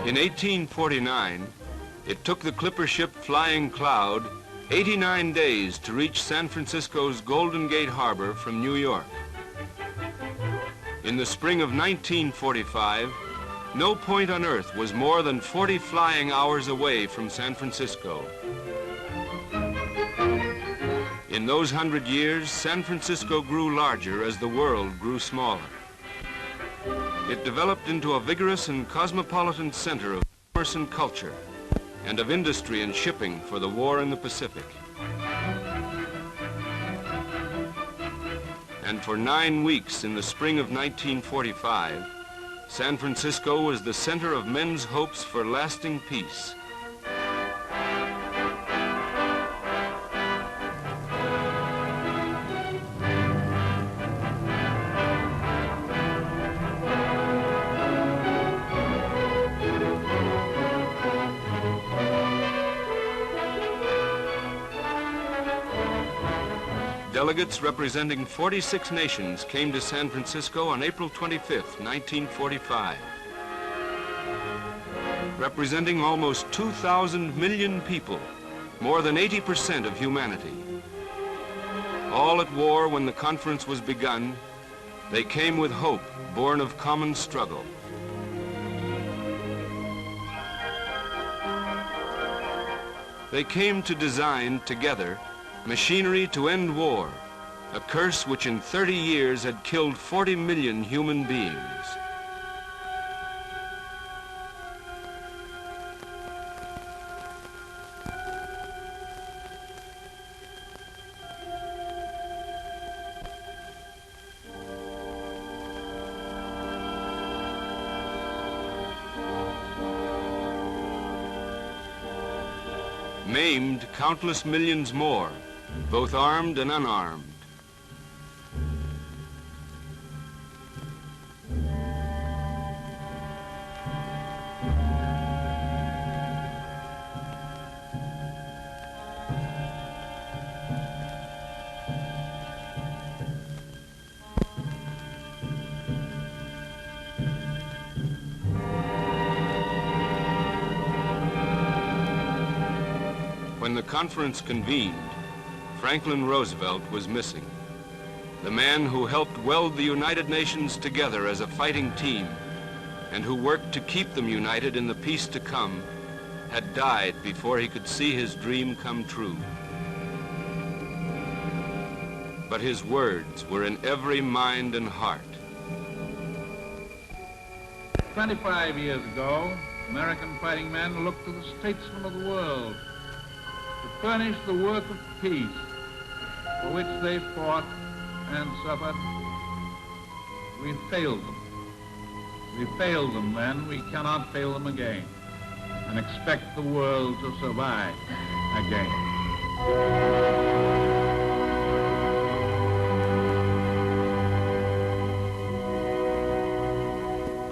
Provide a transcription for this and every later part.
In 1849, it took the clipper ship Flying Cloud 89 days to reach San Francisco's Golden Gate Harbor from New York. In the spring of 1945, no point on Earth was more than 40 flying hours away from San Francisco. In those 100 years, San Francisco grew larger as the world grew smaller. It developed into a vigorous and cosmopolitan center of commerce and culture, and of industry and shipping for the war in the Pacific. And for 9 weeks in the spring of 1945, San Francisco was the center of men's hopes for lasting peace. Delegates representing 46 nations came to San Francisco on April 25th, 1945. Representing almost 2,000 million people, more than 80% of humanity. All at war when the conference was begun, they came with hope born of common struggle. They came to design together machinery to end war, a curse which in 30 years had killed 40 million human beings. Maimed countless millions more, both armed and unarmed. When the conference convened, Franklin Roosevelt was missing. The man who helped weld the United Nations together as a fighting team and who worked to keep them united in the peace to come had died before he could see his dream come true. But his words were in every mind and heart. 25 years ago, American fighting men looked to the statesmen of the world to furnish the work of peace for which they fought and suffered. We failed them. We failed them then, we cannot fail them again and expect the world to survive again.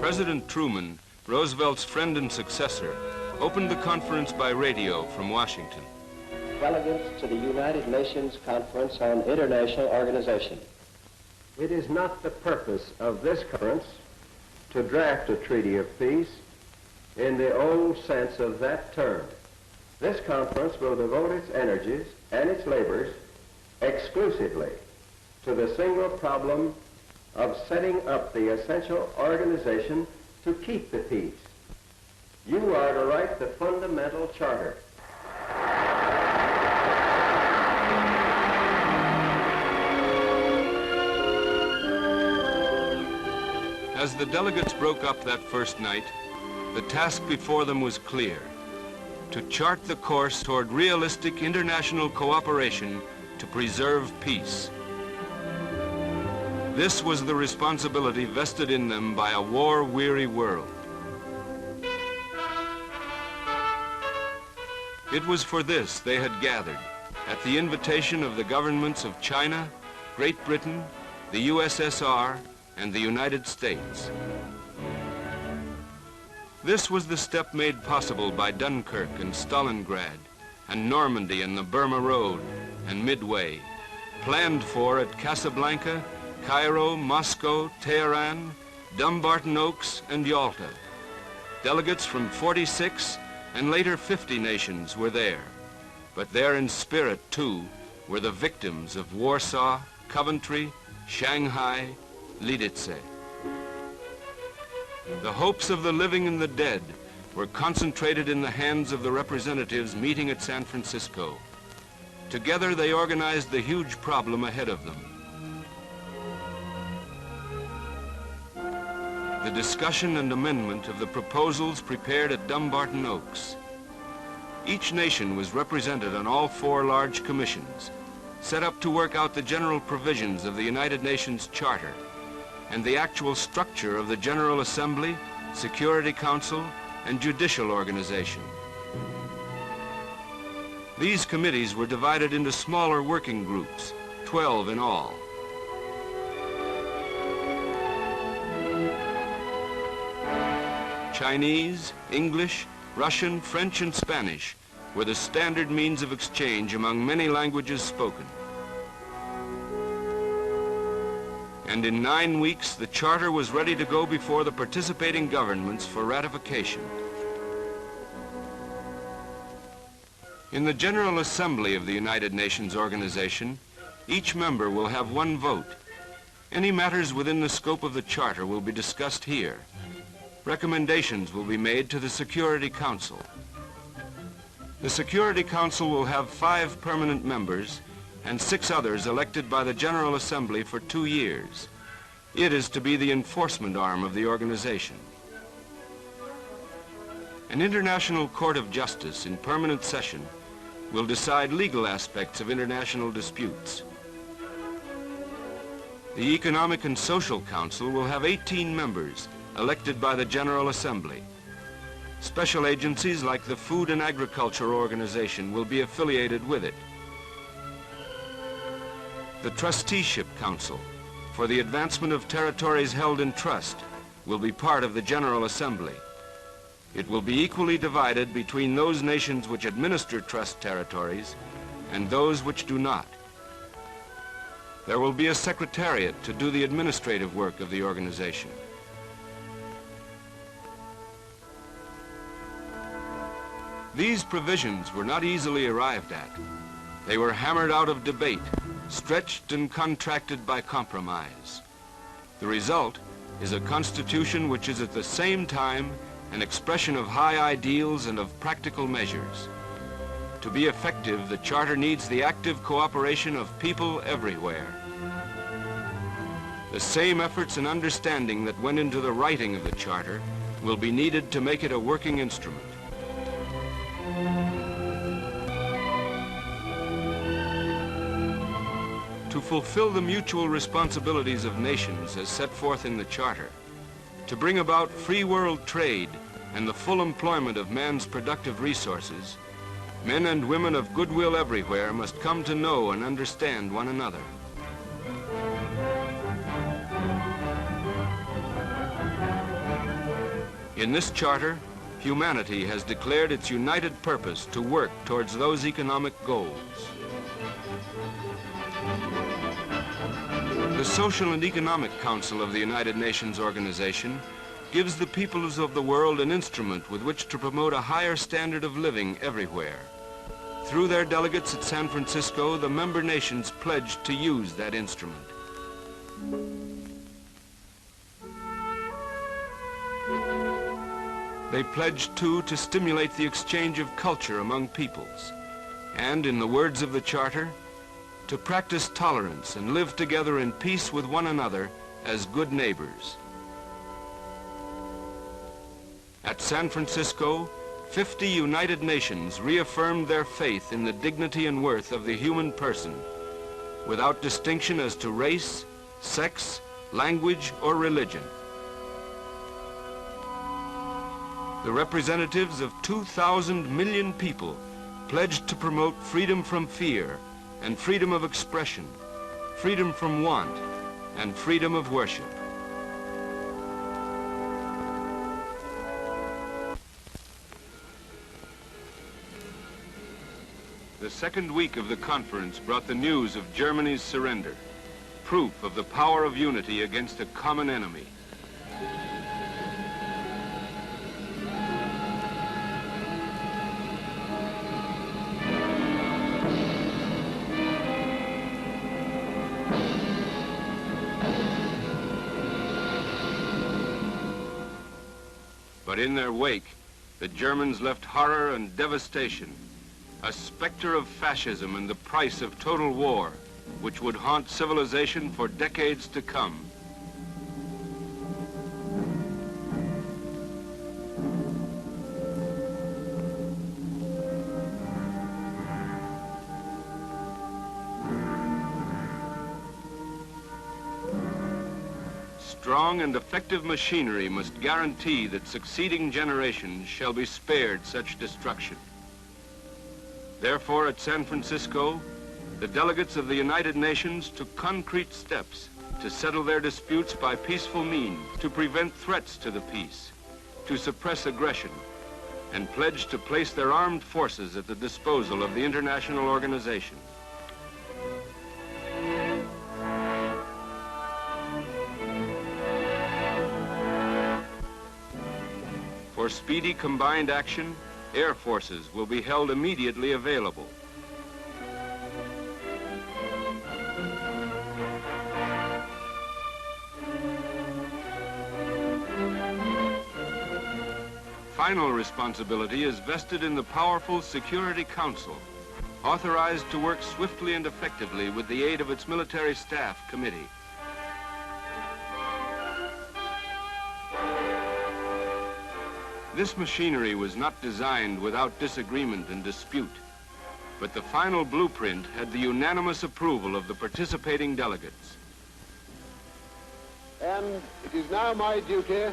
President Truman, Roosevelt's friend and successor, opened the conference by radio from Washington. Delegates to the United Nations Conference on International Organization. It is not the purpose of this conference to draft a treaty of peace in the old sense of that term. This conference will devote its energies and its labors exclusively to the single problem of setting up the essential organization to keep the peace. You are to write the fundamental charter. As the delegates broke up that first night, the task before them was clear: to chart the course toward realistic international cooperation to preserve peace. This was the responsibility vested in them by a war-weary world. It was for this they had gathered, at the invitation of the governments of China, Great Britain, the USSR, and the United States. This was the step made possible by Dunkirk and Stalingrad, and Normandy and the Burma Road, and Midway, planned for at Casablanca, Cairo, Moscow, Tehran, Dumbarton Oaks, and Yalta. Delegates from 46 and later 50 nations were there. But there in spirit, too, were the victims of Warsaw, Coventry, Shanghai, Lidice. The hopes of the living and the dead were concentrated in the hands of the representatives meeting at San Francisco. Together they organized the huge problem ahead of them. The discussion and amendment of the proposals prepared at Dumbarton Oaks. Each nation was represented on all 4 large commissions, set up to work out the general provisions of the United Nations Charter and the actual structure of the General Assembly, Security Council, and judicial organization. These committees were divided into smaller working groups, 12 in all. Chinese, English, Russian, French, and Spanish were the standard means of exchange among many languages spoken. And in 9 weeks, the charter was ready to go before the participating governments for ratification. In the General Assembly of the United Nations Organization, each member will have 1 vote. Any matters within the scope of the charter will be discussed here. Recommendations will be made to the Security Council. The Security Council will have 5 permanent members and 6 others elected by the General Assembly for 2 years. It is to be the enforcement arm of the organization. An International Court of Justice in permanent session will decide legal aspects of international disputes. The Economic and Social Council will have 18 members elected by the General Assembly. Special agencies like the Food and Agriculture Organization will be affiliated with it. The Trusteeship Council, for the advancement of territories held in trust, will be part of the General Assembly. It will be equally divided between those nations which administer trust territories and those which do not. There will be a secretariat to do the administrative work of the organization. These provisions were not easily arrived at. They were hammered out of debate, stretched and contracted by compromise. The result is a constitution which is at the same time an expression of high ideals and of practical measures. To be effective, the Charter needs the active cooperation of people everywhere. The same efforts and understanding that went into the writing of the Charter will be needed to make it a working instrument. To fulfill the mutual responsibilities of nations as set forth in the Charter, to bring about free world trade and the full employment of man's productive resources, men and women of goodwill everywhere must come to know and understand one another. In this Charter, humanity has declared its united purpose to work towards those economic goals. The Social and Economic Council of the United Nations Organization gives the peoples of the world an instrument with which to promote a higher standard of living everywhere. Through their delegates at San Francisco, the member nations pledged to use that instrument. They pledged, too, to stimulate the exchange of culture among peoples, and, in the words of the Charter, to practice tolerance and live together in peace with one another as good neighbors. At San Francisco, 50 United Nations reaffirmed their faith in the dignity and worth of the human person, without distinction as to race, sex, language, or religion. The representatives of 2,000 million people pledged to promote freedom from fear and freedom of expression, freedom from want, and freedom of worship. The second week of the conference brought the news of Germany's surrender, proof of the power of unity against a common enemy. But in their wake, the Germans left horror and devastation, a specter of fascism and the price of total war, which would haunt civilization for decades to come. Strong and effective machinery must guarantee that succeeding generations shall be spared such destruction. Therefore, at San Francisco, the delegates of the United Nations took concrete steps to settle their disputes by peaceful means, to prevent threats to the peace, to suppress aggression, and pledged to place their armed forces at the disposal of the international organization. For speedy combined action, air forces will be held immediately available. Final responsibility is vested in the powerful Security Council, authorized to work swiftly and effectively with the aid of its military staff committee. This machinery was not designed without disagreement and dispute, but the final blueprint had the unanimous approval of the participating delegates. And it is now my duty,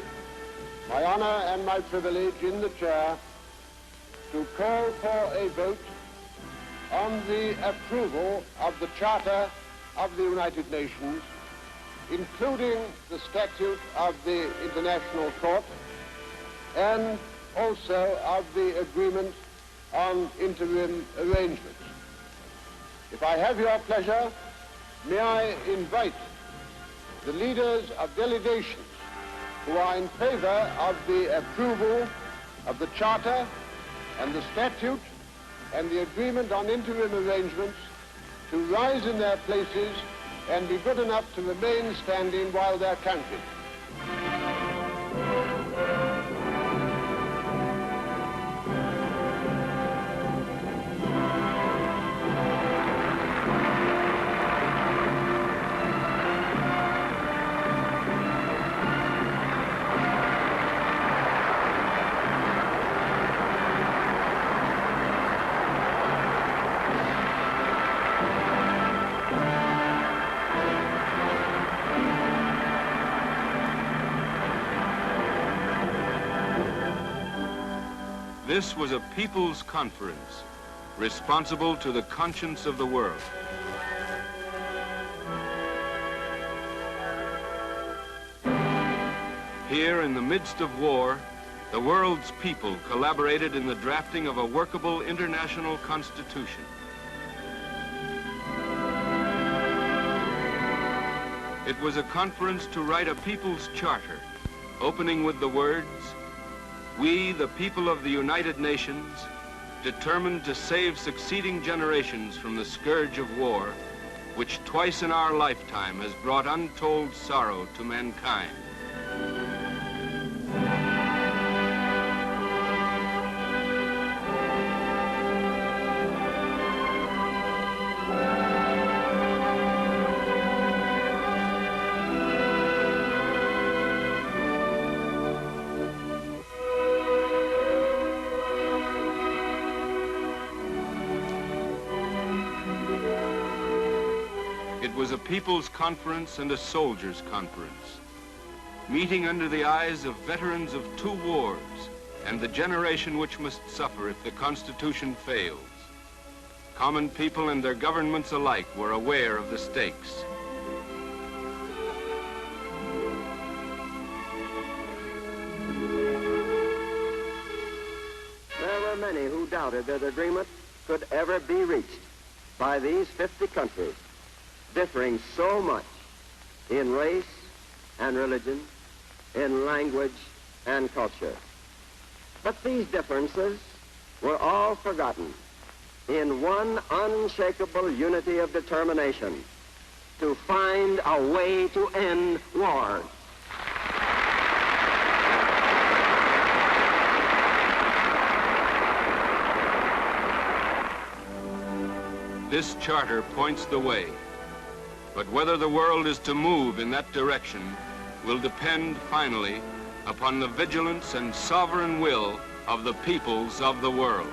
my honor and my privilege in the chair to call for a vote on the approval of the Charter of the United Nations, including the Statute of the International Court, and also of the agreement on interim arrangements. If I have your pleasure, may I invite the leaders of delegations who are in favor of the approval of the Charter and the Statute and the agreement on interim arrangements to rise in their places and be good enough to remain standing while they're counted. This was a people's conference, responsible to the conscience of the world. Here, in the midst of war, the world's people collaborated in the drafting of a workable international constitution. It was a conference to write a people's charter, opening with the words, "We, the people of the United Nations, determined to save succeeding generations from the scourge of war, which twice in our lifetime has brought untold sorrow to mankind." It was a people's conference and a soldiers' conference, meeting under the eyes of veterans of two wars and the generation which must suffer if the Constitution fails. Common people and their governments alike were aware of the stakes. There were many who doubted that agreement could ever be reached by these 50 countries, differing so much in race and religion, in language and culture. But these differences were all forgotten in one unshakable unity of determination to find a way to end wars. this charter points the way. But whether the world is to move in that direction will depend finally upon the vigilance and sovereign will of the peoples of the world.